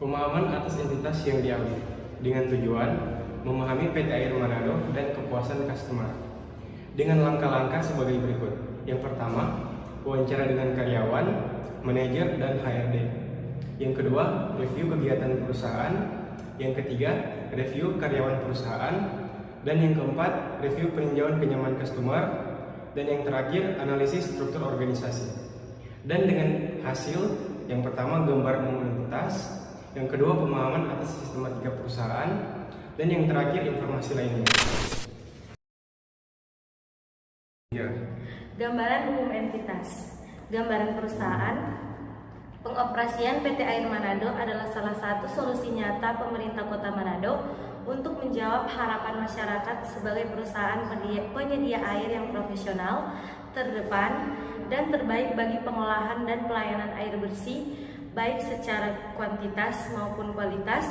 Pemahaman atas entitas yang diaudit dengan tujuan memahami PT Air Manado dan kepuasan customer dengan langkah-langkah sebagai berikut. Yang pertama, wawancara dengan karyawan, manajer, dan HRD. Yang kedua, review kegiatan perusahaan. Yang ketiga, review karyawan perusahaan. Dan yang keempat, review peninjauan kenyamanan customer. Dan yang terakhir, analisis struktur organisasi. Dan dengan hasil, yang pertama gambar umum entitas, yang kedua pemahaman atas sistematika perusahaan, dan yang terakhir informasi lainnya. Gambaran umum entitas. Gambaran perusahaan. Pengoperasian PT Air Manado adalah salah satu solusi nyata pemerintah Kota Manado untuk menjawab harapan masyarakat sebagai perusahaan penyedia air yang profesional, terdepan, dan terbaik bagi pengolahan dan pelayanan air bersih, baik secara kuantitas maupun kualitas,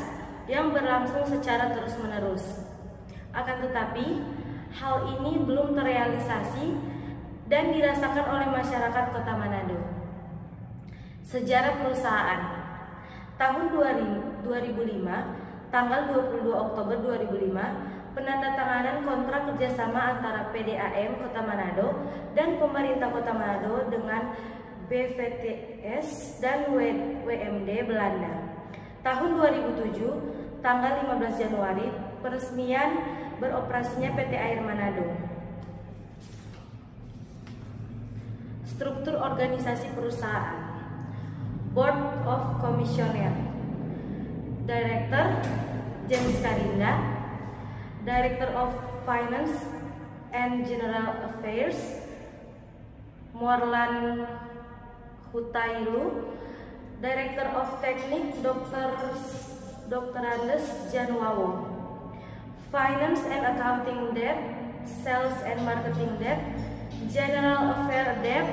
yang berlangsung secara terus-menerus. Akan tetapi, hal ini belum terrealisasi dan dirasakan oleh masyarakat Kota Manado. Sejarah perusahaan. Tahun 2005, tanggal 22 Oktober 2005, penandatanganan kontrak kerjasama antara PDAM Kota Manado dan pemerintah Kota Manado dengan BVTS dan WMD Belanda. Tahun 2007, tanggal 15 Januari, peresmian beroperasinya PT Air Manado. Struktur organisasi perusahaan. Board of Commissioner. Director James Karinda, Director of Finance and General Affairs Morlan Hutailu, Director of Technique Dr. Andes Janwawo, Finance and Accounting Debt, Sales and Marketing Debt, General Affairs Debt,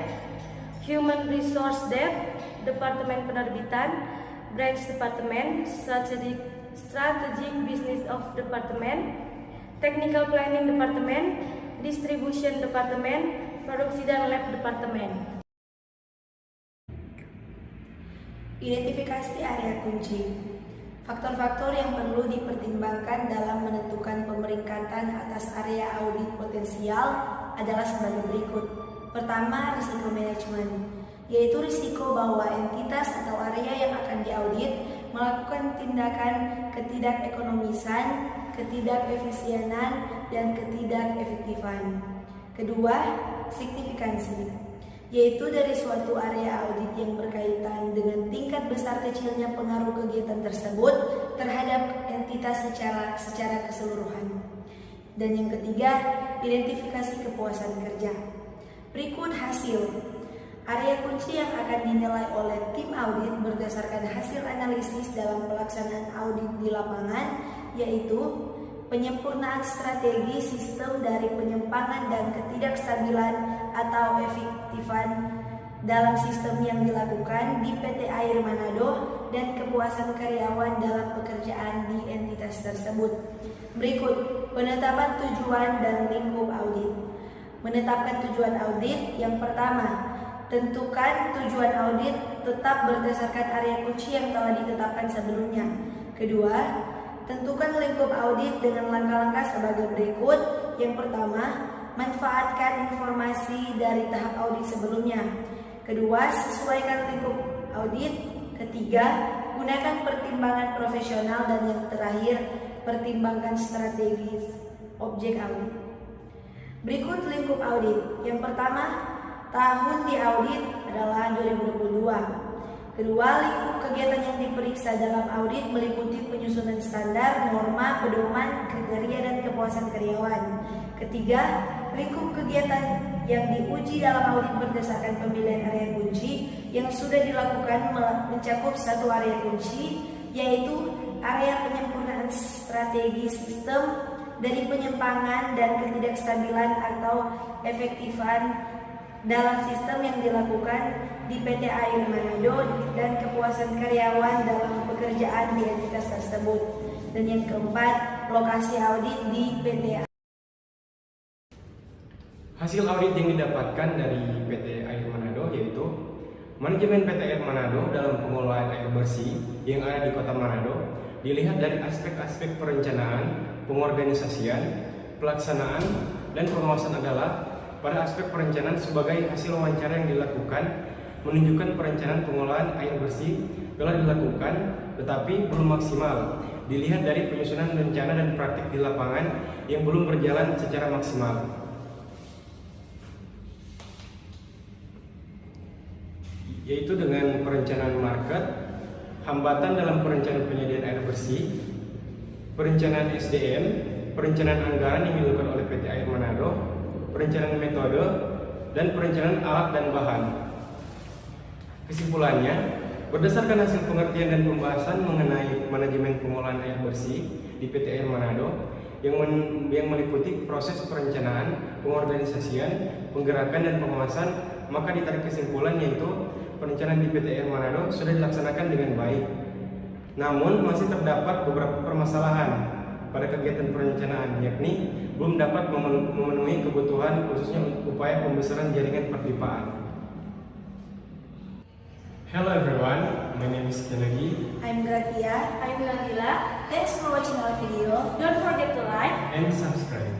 Human Resource Debt, Departemen Penerbitan, Branch Departemen, Strategic Business of Departemen, Technical Planning Departemen, Distribution Departemen, Produksi dan Lab Departemen. Identifikasi area kunci. Faktor-faktor yang perlu dipertimbangkan dalam menentukan pemeringkatan atas area audit potensial adalah sebagai berikut. Pertama, risiko manajemen, yaitu risiko bahwa entitas atau area yang akan diaudit melakukan tindakan ketidakekonomisan, ketidakefisienan, dan ketidakefektifan. Kedua, signifikansi, yaitu dari suatu area audit yang berkaitan dengan tingkat besar kecilnya pengaruh kegiatan tersebut terhadap entitas secara keseluruhan. Dan yang ketiga, identifikasi kepuasan kerja. Berikut hasil. Area kunci yang akan dinilai oleh tim audit berdasarkan hasil analisis dalam pelaksanaan audit di lapangan, yaitu penyempurnaan strategi sistem dari penyimpangan dan ketidakstabilan atau efektifan dalam sistem yang dilakukan di PT Air Manado dan kepuasan karyawan dalam pekerjaan di entitas tersebut. Berikut penetapan tujuan dan lingkup audit. Menetapkan tujuan audit. Yang pertama, tentukan tujuan audit tetap berdasarkan area kunci yang telah ditetapkan sebelumnya. Kedua, tentukan lingkup audit dengan langkah-langkah sebagai berikut. Yang pertama, manfaatkan informasi dari tahap audit sebelumnya. Kedua, sesuaikan lingkup audit. Ketiga, gunakan pertimbangan profesional. Dan yang terakhir, pertimbangkan strategis objek audit. Berikut lingkup audit. Yang pertama, tahun diaudit adalah 2022. Kedua, lingkup kegiatan yang diperiksa dalam audit meliputi penyusunan standar, norma, pedoman, kriteria, dan kepuasan karyawan. Ketiga, lingkup kegiatan yang diuji dalam audit berdasarkan pemilihan area kunci yang sudah dilakukan mencakup satu area kunci, yaitu area penyempurnaan strategi sistem dari penyimpangan dan ketidakstabilan atau efektifan dalam sistem yang dilakukan di PT Air Manado dan kepuasan karyawan dalam pekerjaan di entitas tersebut. Dan yang keempat, lokasi audit di PT Air. Hasil audit yang didapatkan dari PT Air Manado yaitu Manajemen PT Air Manado dalam pengelolaan air bersih yang ada di Kota Manado dilihat dari aspek-aspek perencanaan, pengorganisasian, pelaksanaan, dan pengawasan adalah pada aspek perencanaan sebagai hasil wawancara yang dilakukan menunjukkan perencanaan pengelolaan air bersih telah dilakukan tetapi belum maksimal. Dilihat dari penyusunan rencana dan praktik di lapangan yang belum berjalan secara maksimal. Yaitu dengan perencanaan market, hambatan dalam perencanaan penyediaan air bersih, perencanaan SDM, perencanaan anggaran yang dilakukan oleh PT Air Manado, perencanaan metode, dan perencanaan alat dan bahan. Kesimpulannya, berdasarkan hasil pengertian dan pembahasan mengenai manajemen pengelolaan air bersih di PT Air Manado yang meliputi proses perencanaan, pengorganisasian, penggerakan, dan pengawasan, maka ditarik kesimpulan yaitu perencanaan di PT Air Manado sudah dilaksanakan dengan baik. Namun masih terdapat beberapa permasalahan pada kegiatan perencanaan, yakni belum dapat memenuhi kebutuhan khususnya upaya pembesaran jaringan perpipaan. Hello everyone, my name is Kenagi. I'm Gratia. I'm Nabila. Thanks for watching our video. Don't forget to like And subscribe.